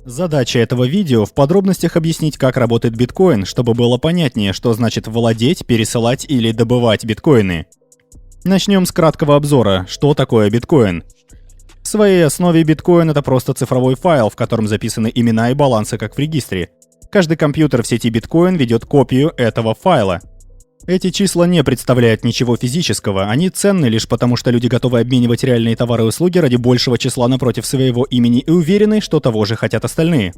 Задача этого видео в подробностях объяснить, как работает биткоин, чтобы было понятнее, что значит владеть, пересылать или добывать биткоины. Начнем с краткого обзора, что такое биткоин. В своей основе биткоин — это просто цифровой файл, в котором записаны имена и балансы, как в регистре. Каждый компьютер в сети биткоин ведет копию этого файла. Эти числа не представляют ничего физического, они ценны лишь потому, что люди готовы обменивать реальные товары и услуги ради большего числа напротив своего имени и уверены, что того же хотят остальные.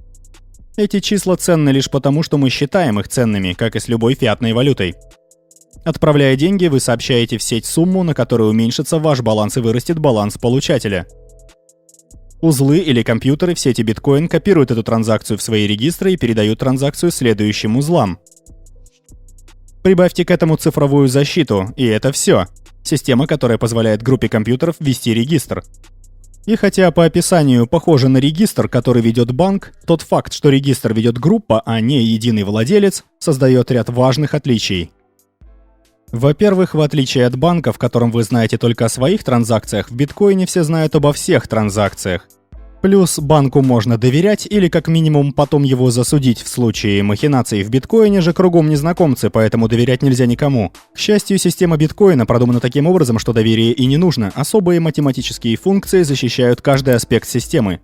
Эти числа ценны лишь потому, что мы считаем их ценными, как и с любой фиатной валютой. Отправляя деньги, вы сообщаете в сеть сумму, на которую уменьшится ваш баланс и вырастет баланс получателя. Узлы или компьютеры в сети биткоин копируют эту транзакцию в свои регистры и передают транзакцию следующим узлам. Прибавьте к этому цифровую защиту, и это все. Система, которая позволяет группе компьютеров вести регистр. И хотя по описанию похоже на регистр, который ведет банк, тот факт, что регистр ведет группа, а не единый владелец, создает ряд важных отличий. Во-первых, в отличие от банка, в котором вы знаете только о своих транзакциях, в биткоине все знают обо всех транзакциях. Плюс банку можно доверять или как минимум потом его засудить в случае махинаций. В биткоине же кругом незнакомцы, поэтому доверять нельзя никому. К счастью, система биткоина продумана таким образом, что доверие и не нужно. Особые математические функции защищают каждый аспект системы.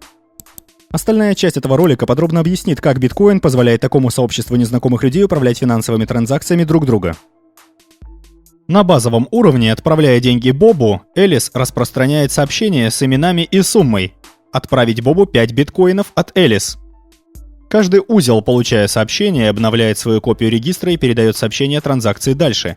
Остальная часть этого ролика подробно объяснит, как биткоин позволяет такому сообществу незнакомых людей управлять финансовыми транзакциями друг друга. На базовом уровне, отправляя деньги Бобу, Элис распространяет сообщение с именами и суммой. Отправить Бобу 5 биткоинов от Элис. Каждый узел, получая сообщение, обновляет свою копию регистра и передает сообщение о транзакции дальше.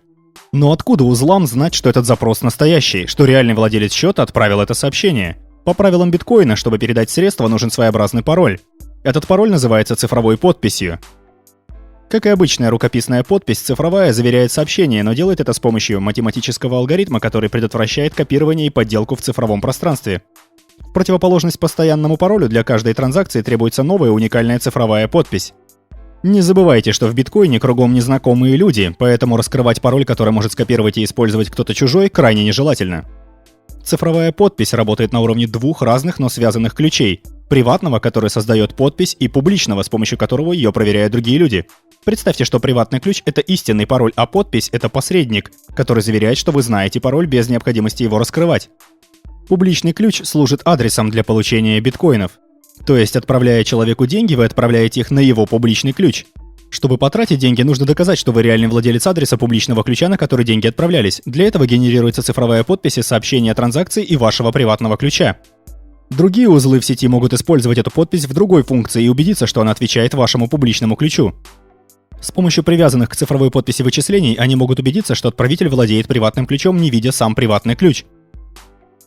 Но откуда узлам знать, что этот запрос настоящий, что реальный владелец счета отправил это сообщение? По правилам биткоина, чтобы передать средства, нужен своеобразный пароль. Этот пароль называется цифровой подписью. Как и обычная рукописная подпись, цифровая заверяет сообщение, но делает это с помощью математического алгоритма, который предотвращает копирование и подделку в цифровом пространстве. В противоположность постоянному паролю для каждой транзакции требуется новая уникальная цифровая подпись. Не забывайте, что в биткоине кругом незнакомые люди, поэтому раскрывать пароль, который может скопировать и использовать кто-то чужой, крайне нежелательно. Цифровая подпись работает на уровне двух разных, но связанных ключей. Приватного, который создает подпись, и публичного, с помощью которого ее проверяют другие люди. Представьте, что приватный ключ — это истинный пароль, а подпись — это посредник, который заверяет, что вы знаете пароль без необходимости его раскрывать. Публичный ключ служит адресом для получения биткоинов. То есть, отправляя человеку деньги, вы отправляете их на его публичный ключ. Чтобы потратить деньги, нужно доказать, что вы реальный владелец адреса публичного ключа, на который деньги отправлялись. Для этого генерируется цифровая подпись и сообщение о транзакции и вашего приватного ключа. Другие узлы в сети могут использовать эту подпись в другой функции и убедиться, что она отвечает вашему публичному ключу. С помощью привязанных к цифровой подписи вычислений они могут убедиться, что отправитель владеет приватным ключом, не видя сам приватный ключ.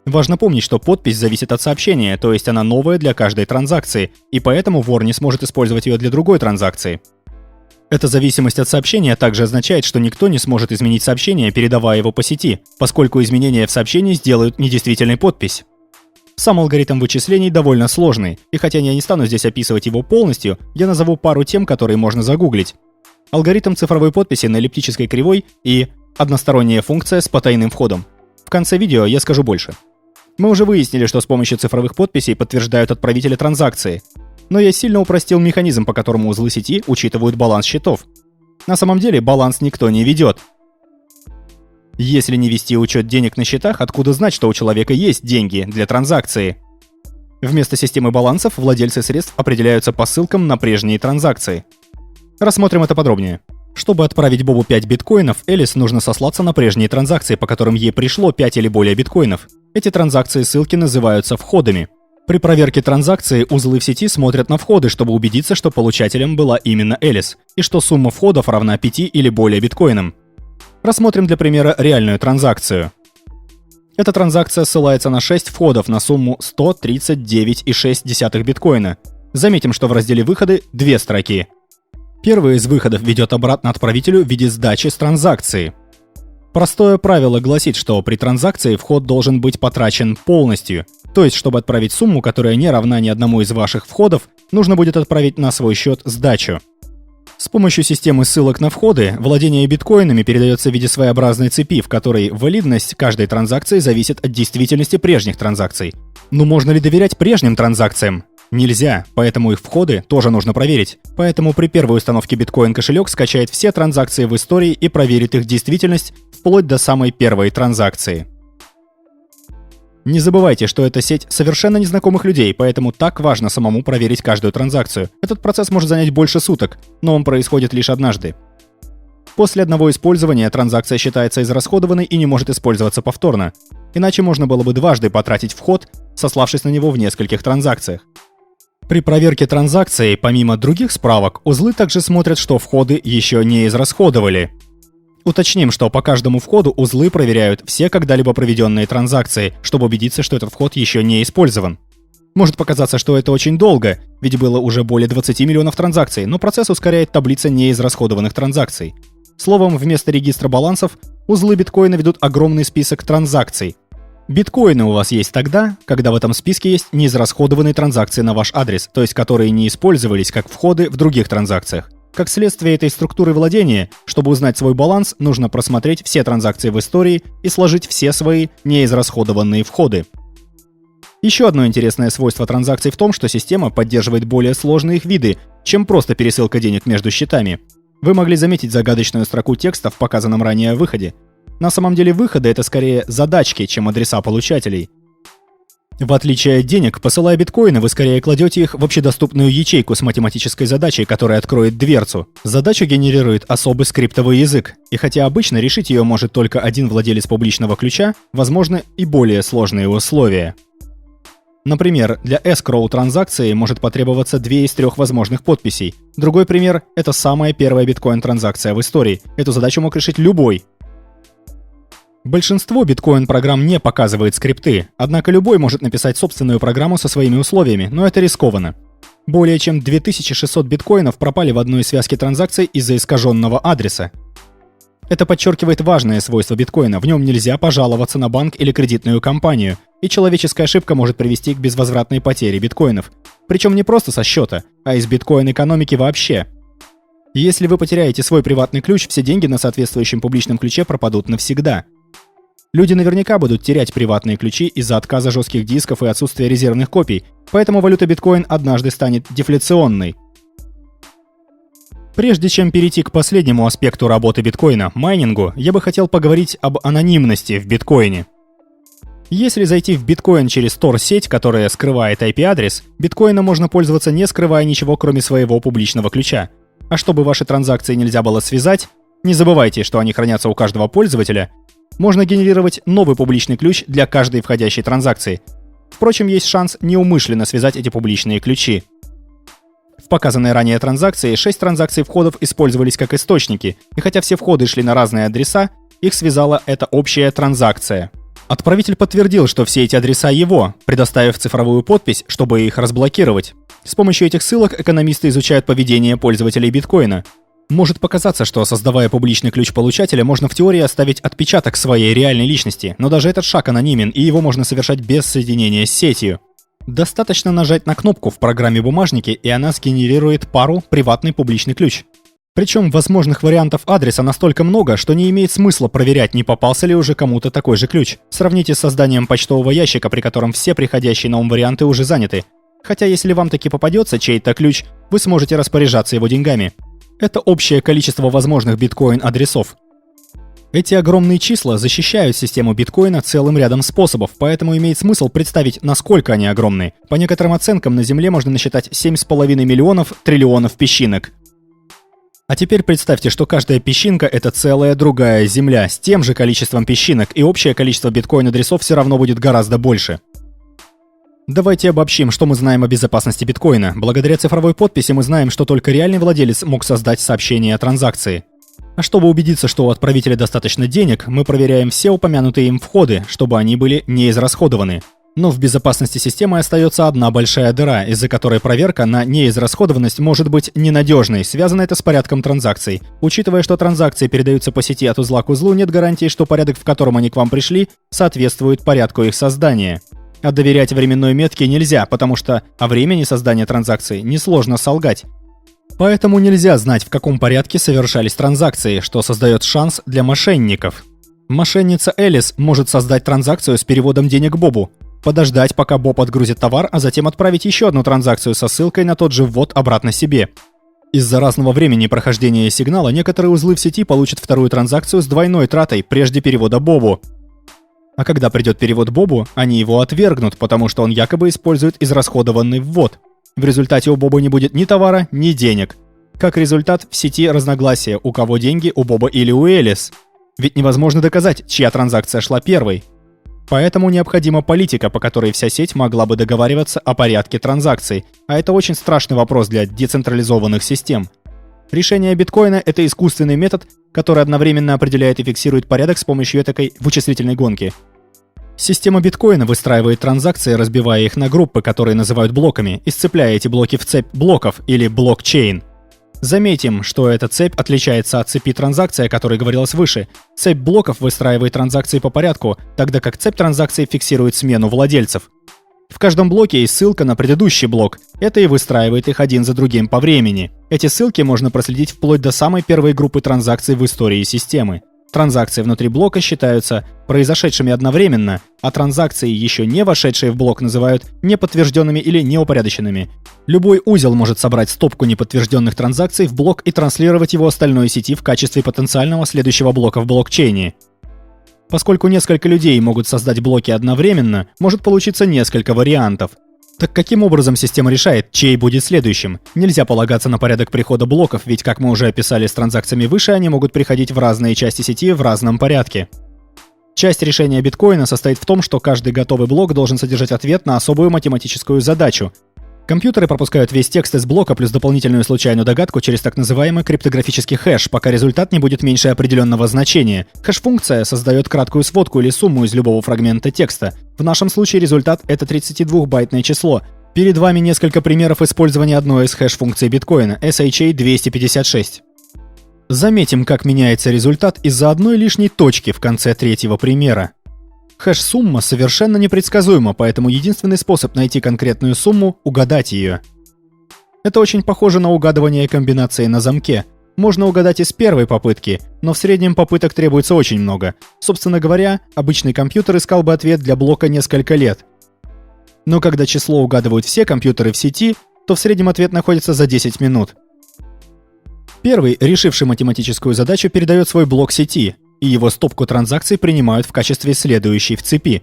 Важно помнить, что подпись зависит от сообщения, то есть она новая для каждой транзакции, и поэтому вор не сможет использовать ее для другой транзакции. Эта зависимость от сообщения также означает, что никто не сможет изменить сообщение, передавая его по сети, поскольку изменения в сообщении сделают недействительной подпись. Сам алгоритм вычислений довольно сложный, и хотя я не стану здесь описывать его полностью, я назову пару тем, которые можно загуглить. Алгоритм цифровой подписи на эллиптической кривой и односторонняя функция с потайным входом. В конце видео я скажу больше. Мы уже выяснили, что с помощью цифровых подписей подтверждают отправителя транзакции. Но я сильно упростил механизм, по которому узлы сети учитывают баланс счетов. На самом деле баланс никто не ведет. Если не вести учет денег на счетах, откуда знать, что у человека есть деньги для транзакции? Вместо системы балансов владельцы средств определяются по ссылкам на прежние транзакции. Рассмотрим это подробнее. Чтобы отправить Бобу 5 биткоинов, Элис нужно сослаться на прежние транзакции, по которым ей пришло 5 или более биткоинов. Эти транзакции-ссылки называются входами. При проверке транзакции узлы в сети смотрят на входы, чтобы убедиться, что получателем была именно Элис, и что сумма входов равна 5 или более биткоинам. Рассмотрим для примера реальную транзакцию. Эта транзакция ссылается на 6 входов на сумму 139,6 биткоина. Заметим, что в разделе «Выходы» 2 строки. Первый из выходов ведет обратно отправителю в виде сдачи с транзакции. Простое правило гласит, что при транзакции вход должен быть потрачен полностью. То есть, чтобы отправить сумму, которая не равна ни одному из ваших входов, нужно будет отправить на свой счет сдачу. С помощью системы ссылок на входы владение биткоинами передается в виде своеобразной цепи, в которой валидность каждой транзакции зависит от действительности прежних транзакций. Но можно ли доверять прежним транзакциям? Нельзя, поэтому их входы тоже нужно проверить. Поэтому при первой установке биткоин кошелек скачает все транзакции в истории и проверит их действительность вплоть до самой первой транзакции. Не забывайте, что это сеть совершенно незнакомых людей, поэтому так важно самому проверить каждую транзакцию. Этот процесс может занять больше суток, но он происходит лишь однажды. После одного использования транзакция считается израсходованной и не может использоваться повторно. Иначе можно было бы дважды потратить вход, сославшись на него в нескольких транзакциях. При проверке транзакции, помимо других справок, узлы также смотрят, что входы еще не израсходовали. Уточним, что по каждому входу узлы проверяют все когда-либо проведенные транзакции, чтобы убедиться, что этот вход еще не использован. Может показаться, что это очень долго, ведь было уже более 20 миллионов транзакций, но процесс ускоряет таблица неизрасходованных транзакций. Словом, вместо регистра балансов, узлы биткоина ведут огромный список транзакций. Биткоины у вас есть тогда, когда в этом списке есть неизрасходованные транзакции на ваш адрес, то есть которые не использовались как входы в других транзакциях. Как следствие этой структуры владения, чтобы узнать свой баланс, нужно просмотреть все транзакции в истории и сложить все свои неизрасходованные входы. Еще одно интересное свойство транзакций в том, что система поддерживает более сложные их виды, чем просто пересылка денег между счетами. Вы могли заметить загадочную строку текста в показанном ранее выходе. На самом деле выходы — это скорее задачки, чем адреса получателей. В отличие от денег, посылая биткоины, вы скорее кладете их в общедоступную ячейку с математической задачей, которая откроет дверцу. Задачу генерирует особый скриптовый язык, и хотя обычно решить ее может только один владелец публичного ключа, возможны и более сложные условия. Например, для escrow транзакции может потребоваться 2 из 3 возможных подписей. Другой пример — это самая первая биткоин-транзакция в истории. Эту задачу мог решить любой. Большинство биткоин-программ не показывает скрипты, однако любой может написать собственную программу со своими условиями, но это рискованно. Более чем 2600 биткоинов пропали в одной связке транзакций из-за искаженного адреса. Это подчеркивает важное свойство биткоина: в нем нельзя пожаловаться на банк или кредитную компанию, и человеческая ошибка может привести к безвозвратной потере биткоинов. Причем не просто со счета, а из биткоин-экономики вообще. Если вы потеряете свой приватный ключ, все деньги на соответствующем публичном ключе пропадут навсегда. Люди наверняка будут терять приватные ключи из-за отказа жестких дисков и отсутствия резервных копий, поэтому валюта биткоин однажды станет дефляционной. Прежде чем перейти к последнему аспекту работы биткоина – майнингу, я бы хотел поговорить об анонимности в биткоине. Если зайти в биткоин через Tor-сеть, которая скрывает IP-адрес, биткоином можно пользоваться, не скрывая ничего, кроме своего публичного ключа. А чтобы ваши транзакции нельзя было связать, не забывайте, что они хранятся у каждого пользователя, можно генерировать новый публичный ключ для каждой входящей транзакции. Впрочем, есть шанс неумышленно связать эти публичные ключи. В показанной ранее транзакции 6 транзакций входов использовались как источники, и хотя все входы шли на разные адреса, их связала эта общая транзакция. Отправитель подтвердил, что все эти адреса его, предоставив цифровую подпись, чтобы их разблокировать. С помощью этих ссылок экономисты изучают поведение пользователей биткоина. Может показаться, что, создавая публичный ключ получателя, можно в теории оставить отпечаток своей реальной личности, но даже этот шаг анонимен, и его можно совершать без соединения с сетью. Достаточно нажать на кнопку в программе бумажники, и она сгенерирует пару приватный публичный ключ. Причем возможных вариантов адреса настолько много, что не имеет смысла проверять, не попался ли уже кому-то такой же ключ. Сравните с созданием почтового ящика, при котором все приходящие на ум варианты уже заняты. Хотя если вам таки попадется чей-то ключ, вы сможете распоряжаться его деньгами. Это общее количество возможных биткоин-адресов. Эти огромные числа защищают систему биткоина целым рядом способов, поэтому имеет смысл представить, насколько они огромны. По некоторым оценкам, на Земле можно насчитать 7,5 миллионов триллионов песчинок. А теперь представьте, что каждая песчинка — это целая другая Земля с тем же количеством песчинок, и общее количество биткоин-адресов все равно будет гораздо больше. Давайте обобщим, что мы знаем о безопасности биткоина. Благодаря цифровой подписи мы знаем, что только реальный владелец мог создать сообщение о транзакции. А чтобы убедиться, что у отправителя достаточно денег, мы проверяем все упомянутые им входы, чтобы они были не израсходованы. Но в безопасности системы остается одна большая дыра, из-за которой проверка на неизрасходованность может быть ненадежной. Связано это с порядком транзакций. Учитывая, что транзакции передаются по сети от узла к узлу, нет гарантии, что порядок, в котором они к вам пришли, соответствует порядку их создания. А доверять временной метке нельзя, потому что о времени создания транзакции несложно солгать. Поэтому нельзя знать, в каком порядке совершались транзакции, что создает шанс для мошенников. Мошенница Элис может создать транзакцию с переводом денег Бобу. подождать, пока Боб отгрузит товар, а затем отправить еще одну транзакцию со ссылкой на тот же ввод обратно себе. Из-за разного времени прохождения сигнала некоторые узлы в сети получат вторую транзакцию с двойной тратой прежде перевода Бобу. А когда придет перевод Бобу, они его отвергнут, потому что он якобы использует израсходованный ввод. В результате у Боба не будет ни товара, ни денег. Как результат, в сети разногласия, у кого деньги, у Боба или у Элис. Ведь невозможно доказать, чья транзакция шла первой. Поэтому необходима политика, по которой вся сеть могла бы договариваться о порядке транзакций, а это очень страшный вопрос для децентрализованных систем. Решение биткоина — это искусственный метод, который одновременно определяет и фиксирует порядок с помощью этакой вычислительной гонки. Система биткоина выстраивает транзакции, разбивая их на группы, которые называют блоками, и сцепляя эти блоки в цепь блоков или блокчейн. Заметим, что эта цепь отличается от цепи транзакций, о которой говорилось выше. Цепь блоков выстраивает транзакции по порядку, тогда как цепь транзакций фиксирует смену владельцев. В каждом блоке есть ссылка на предыдущий блок. Это и выстраивает их один за другим по времени. Эти ссылки можно проследить вплоть до самой первой группы транзакций в истории системы. Транзакции внутри блока считаются произошедшими одновременно, а транзакции, еще не вошедшие в блок, называют неподтвержденными или неупорядоченными. Любой узел может собрать стопку неподтвержденных транзакций в блок и транслировать его остальной сети в качестве потенциального следующего блока в блокчейне. Поскольку несколько людей могут создать блоки одновременно, может получиться несколько вариантов. Так каким образом система решает, чей будет следующим? Нельзя полагаться на порядок прихода блоков, ведь, как мы уже описали с транзакциями выше, они могут приходить в разные части сети в разном порядке. Часть решения биткоина состоит в том, что каждый готовый блок должен содержать ответ на особую математическую задачу. Компьютеры пропускают весь текст из блока плюс дополнительную случайную догадку через так называемый криптографический хэш, пока результат не будет меньше определенного значения. Хэш-функция создает краткую сводку или сумму из любого фрагмента текста. В нашем случае результат — это 32-байтное число. Перед вами несколько примеров использования одной из хэш-функций биткоина — SHA-256. Заметим, как меняется результат из-за одной лишней точки в конце третьего примера. Хэш-сумма совершенно непредсказуема, поэтому единственный способ найти конкретную сумму — угадать ее. Это очень похоже на угадывание комбинации на замке. Можно угадать и с первой попытки, но в среднем попыток требуется очень много. Собственно говоря, обычный компьютер искал бы ответ для блока несколько лет. Но когда число угадывают все компьютеры в сети, то в среднем ответ находится за 10 минут. Первый, решивший математическую задачу, передает свой блок сети, и его стопку транзакций принимают в качестве следующей в цепи.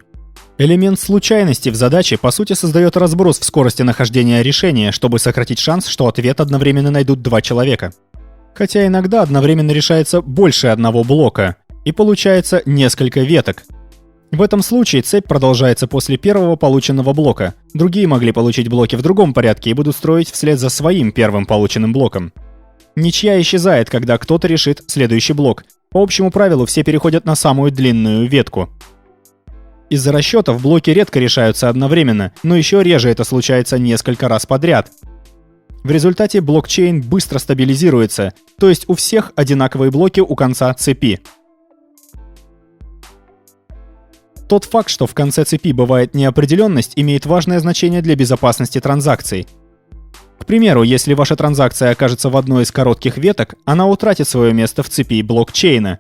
Элемент случайности в задаче по сути создает разброс в скорости нахождения решения, чтобы сократить шанс, что ответ одновременно найдут два человека. Хотя иногда одновременно решается больше одного блока, и получается несколько веток. В этом случае цепь продолжается после первого полученного блока. Другие могли получить блоки в другом порядке и будут строить вслед за своим первым полученным блоком. Ничья исчезает, когда кто-то решит следующий блок. По общему правилу все переходят на самую длинную ветку. Из-за расчетов блоки редко решаются одновременно, но еще реже это случается несколько раз подряд. В результате блокчейн быстро стабилизируется, то есть у всех одинаковые блоки у конца цепи. Тот факт, что в конце цепи бывает неопределенность, имеет важное значение для безопасности транзакций. К примеру, если ваша транзакция окажется в одной из коротких веток, она утратит свое место в цепи блокчейна.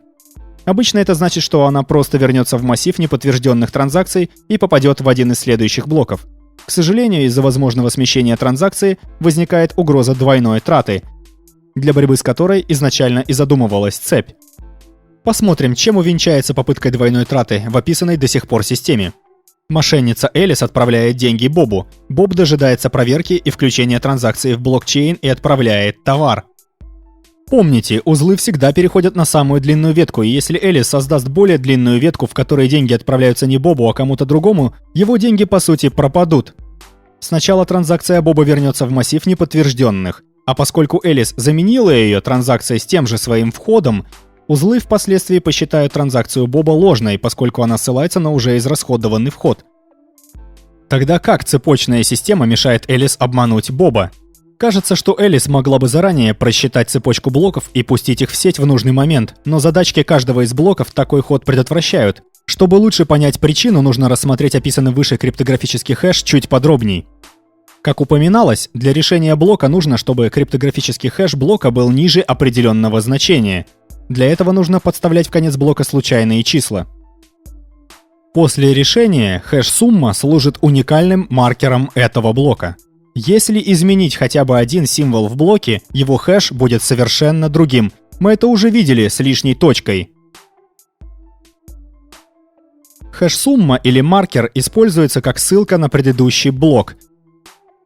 Обычно это значит, что она просто вернется в массив неподтвержденных транзакций и попадет в один из следующих блоков. К сожалению, из-за возможного смещения транзакции возникает угроза двойной траты, для борьбы с которой изначально и задумывалась цепь. Посмотрим, чем увенчается попытка двойной траты в описанной до сих пор системе. Мошенница Элис отправляет деньги Бобу. Боб дожидается проверки и включения транзакции в блокчейн и отправляет товар. Помните, узлы всегда переходят на самую длинную ветку, и если Элис создаст более длинную ветку, в которой деньги отправляются не Бобу, а кому-то другому, его деньги по сути пропадут. Сначала транзакция Боба вернется в массив неподтвержденных, а поскольку Элис заменила ее транзакцией с тем же своим входом, узлы впоследствии посчитают транзакцию Боба ложной, поскольку она ссылается на уже израсходованный вход. Тогда как цепочная система мешает Элис обмануть Боба? Кажется, что Элис могла бы заранее просчитать цепочку блоков и пустить их в сеть в нужный момент, но задачки каждого из блоков такой ход предотвращают. Чтобы лучше понять причину, нужно рассмотреть описанный выше криптографический хэш чуть подробней. Как упоминалось, для решения блока нужно, чтобы криптографический хэш блока был ниже определенного значения. Для этого нужно подставлять в конец блока случайные числа. После решения хэш-сумма служит уникальным маркером этого блока. Если изменить хотя бы один символ в блоке, его хэш будет совершенно другим. Мы это уже видели с лишней точкой. Хэш-сумма или маркер используется как ссылка на предыдущий блок.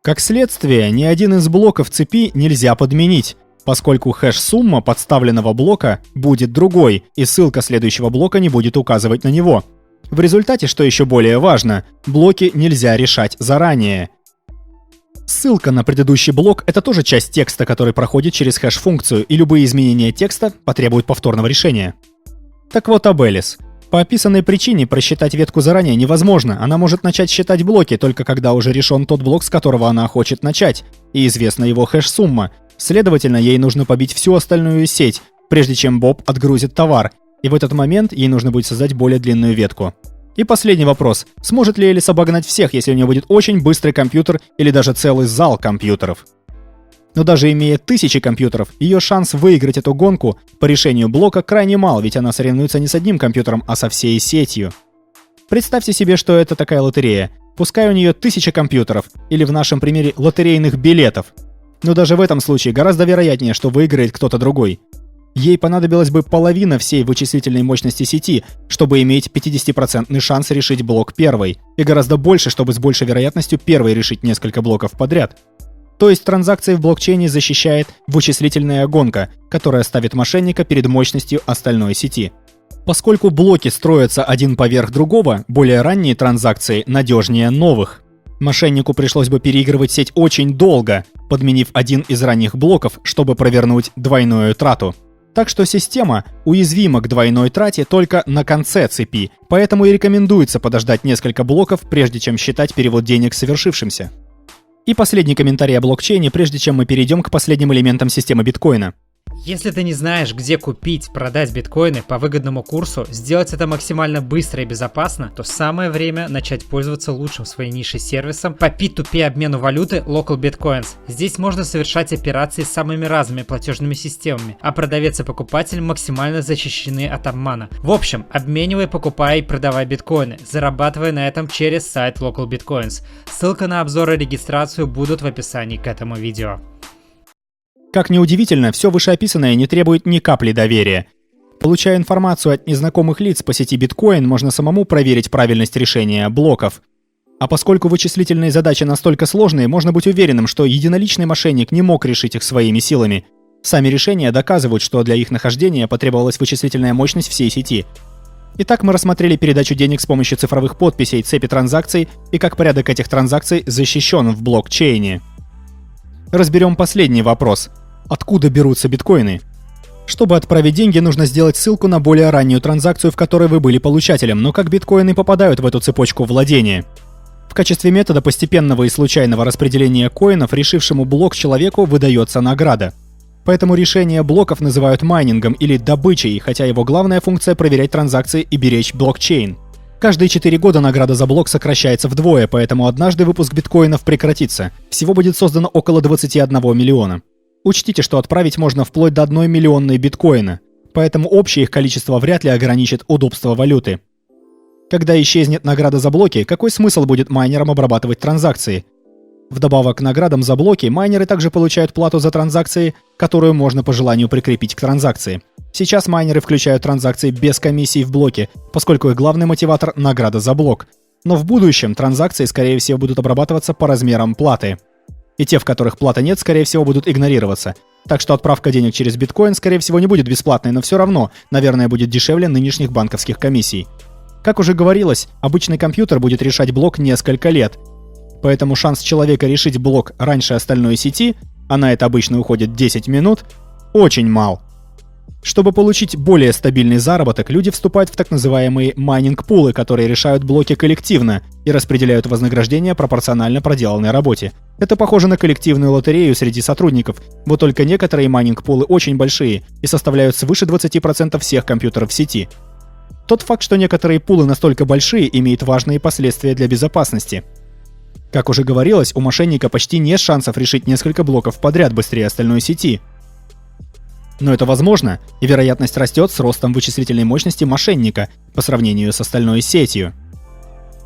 Как следствие, ни один из блоков цепи нельзя подменить, поскольку хэш-сумма подставленного блока будет другой, и ссылка следующего блока не будет указывать на него. В результате, что еще более важно, блоки нельзя решать заранее. Ссылка на предыдущий блок — это тоже часть текста, который проходит через хэш-функцию, и любые изменения текста потребуют повторного решения. Так вот об Элис. По описанной причине просчитать ветку заранее невозможно. Она может начать считать блоки только когда уже решен тот блок, с которого она хочет начать, и известна его хэш-сумма. Следовательно, ей нужно побить всю остальную сеть, прежде чем Боб отгрузит товар, и в этот момент ей нужно будет создать более длинную ветку. И последний вопрос. Сможет ли Элис обогнать всех, если у нее будет очень быстрый компьютер или даже целый зал компьютеров? Но даже имея тысячи компьютеров, ее шанс выиграть эту гонку по решению блока крайне мал, ведь она соревнуется не с одним компьютером, а со всей сетью. Представьте себе, что это такая лотерея. Пускай у нее 1000 компьютеров, или в нашем примере лотерейных билетов. Но даже в этом случае гораздо вероятнее, что выиграет кто-то другой. Ей понадобилась бы половина всей вычислительной мощности сети, чтобы иметь 50% шанс решить блок первой, и гораздо больше, чтобы с большей вероятностью первой решить несколько блоков подряд. То есть транзакции в блокчейне защищает вычислительная гонка, которая ставит мошенника перед мощностью остальной сети. Поскольку блоки строятся один поверх другого, более ранние транзакции надежнее новых. Мошеннику пришлось бы переигрывать сеть очень долго, подменив один из ранних блоков, чтобы провернуть двойную трату. Так что система уязвима к двойной трате только на конце цепи, поэтому и рекомендуется подождать несколько блоков, прежде чем считать перевод денег совершившимся. И последний комментарий о блокчейне, прежде чем мы перейдем к последним элементам системы биткоина. Если ты не знаешь, где купить, продать биткоины по выгодному курсу, сделать это максимально быстро и безопасно, то самое время начать пользоваться лучшим в своей нише сервисом по P2P обмену валюты Local Bitcoins. Здесь можно совершать операции с самыми разными платежными системами, а продавец и покупатель максимально защищены от обмана. В общем, обменивай, покупай и продавай биткоины, зарабатывая на этом через сайт Local Bitcoins. Ссылка на обзор и регистрацию будут в описании к этому видео. Как ни удивительно, все вышеописанное не требует ни капли доверия. Получая информацию от незнакомых лиц по сети биткоин, можно самому проверить правильность решения блоков. А поскольку вычислительные задачи настолько сложные, можно быть уверенным, что единоличный мошенник не мог решить их своими силами. Сами решения доказывают, что для их нахождения потребовалась вычислительная мощность всей сети. Итак, мы рассмотрели передачу денег с помощью цифровых подписей, цепи транзакций и как порядок этих транзакций защищен в блокчейне. Разберем последний вопрос. Откуда берутся биткоины? Чтобы отправить деньги, нужно сделать ссылку на более раннюю транзакцию, в которой вы были получателем, но как биткоины попадают в эту цепочку владения? В качестве метода постепенного и случайного распределения коинов решившему блок человеку выдается награда. Поэтому решение блоков называют майнингом или добычей, хотя его главная функция — проверять транзакции и беречь блокчейн. Каждые 4 года награда за блок сокращается вдвое, поэтому однажды выпуск биткоинов прекратится. Всего будет создано около 21 миллиона. Учтите, что отправить можно вплоть до 1 миллионной биткоина, поэтому общее их количество вряд ли ограничит удобство валюты. Когда исчезнет награда за блоки, какой смысл будет майнерам обрабатывать транзакции? Вдобавок к наградам за блоки, майнеры также получают плату за транзакции, которую можно по желанию прикрепить к транзакции. Сейчас майнеры включают транзакции без комиссий в блоке, поскольку их главный мотиватор — награда за блок. Но в будущем транзакции, скорее всего, будут обрабатываться по размерам платы. И те, в которых платы нет, скорее всего, будут игнорироваться. Так что отправка денег через биткоин, скорее всего, не будет бесплатной, но все равно, наверное, будет дешевле нынешних банковских комиссий. Как уже говорилось, обычный компьютер будет решать блок несколько лет. Поэтому шанс человека решить блок раньше остальной сети, а на это обычно уходит 10 минут, очень мал. Чтобы получить более стабильный заработок, люди вступают в так называемые майнинг-пулы, которые решают блоки коллективно и распределяют вознаграждение пропорционально проделанной работе. Это похоже на коллективную лотерею среди сотрудников, вот только некоторые майнинг-пулы очень большие и составляют свыше 20% всех компьютеров в сети. Тот факт, что некоторые пулы настолько большие, имеет важные последствия для безопасности. Как уже говорилось, у мошенника почти нет шансов решить несколько блоков подряд быстрее остальной сети. Но это возможно, и вероятность растет с ростом вычислительной мощности мошенника по сравнению с остальной сетью.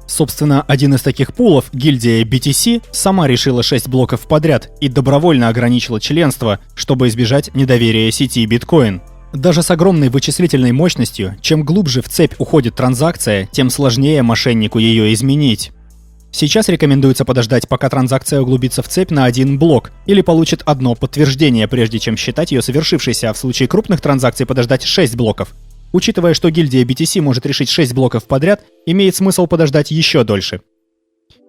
Собственно, один из таких пулов, гильдия BTC, сама решила 6 блоков подряд и добровольно ограничила членство, чтобы избежать недоверия сети биткоин. Даже с огромной вычислительной мощностью, чем глубже в цепь уходит транзакция, тем сложнее мошеннику ее изменить. Сейчас рекомендуется подождать, пока транзакция углубится в цепь на один блок или получит одно подтверждение, прежде чем считать ее совершившейся, а в случае крупных транзакций подождать 6 блоков. Учитывая, что гильдия BTC может решить 6 блоков подряд, имеет смысл подождать еще дольше.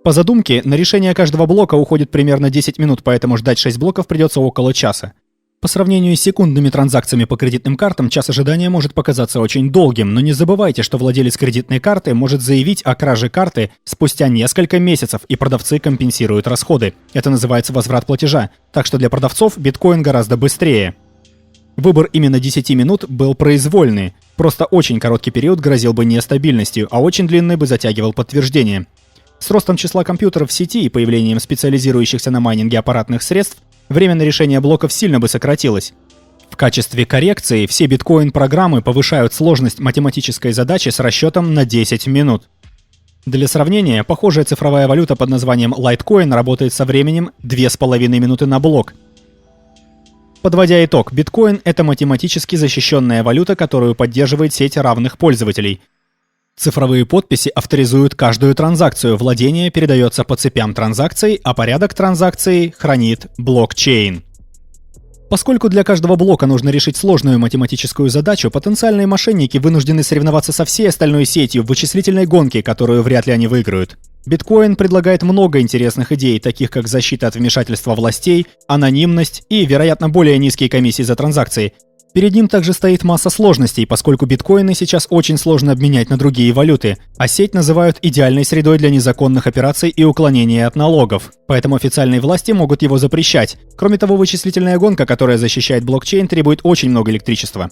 По задумке, на решение каждого блока уходит примерно 10 минут, поэтому ждать 6 блоков придется около часа. По сравнению с секундными транзакциями по кредитным картам, час ожидания может показаться очень долгим, но не забывайте, что владелец кредитной карты может заявить о краже карты спустя несколько месяцев, и продавцы компенсируют расходы. Это называется возврат платежа, так что для продавцов биткоин гораздо быстрее. Выбор именно 10 минут был произвольный, просто очень короткий период грозил бы нестабильностью, а очень длинный бы затягивал подтверждение. С ростом числа компьютеров в сети и появлением специализирующихся на майнинге аппаратных средств, время на решение блоков сильно бы сократилось. В качестве коррекции все биткоин-программы повышают сложность математической задачи с расчетом на 10 минут. Для сравнения, похожая цифровая валюта под названием Litecoin работает со временем 2,5 минуты на блок. Подводя итог, биткоин — это математически защищенная валюта, которую поддерживает сеть равных пользователей. Цифровые подписи авторизуют каждую транзакцию, владение передается по цепям транзакций, а порядок транзакций хранит блокчейн. Поскольку для каждого блока нужно решить сложную математическую задачу, потенциальные мошенники вынуждены соревноваться со всей остальной сетью в вычислительной гонке, которую вряд ли они выиграют. Биткоин предлагает много интересных идей, таких как защита от вмешательства властей, анонимность и, вероятно, более низкие комиссии за транзакции. Перед ним также стоит масса сложностей, поскольку биткоины сейчас очень сложно обменять на другие валюты, а сеть называют идеальной средой для незаконных операций и уклонения от налогов. Поэтому официальные власти могут его запрещать. Кроме того, вычислительная гонка, которая защищает блокчейн, требует очень много электричества.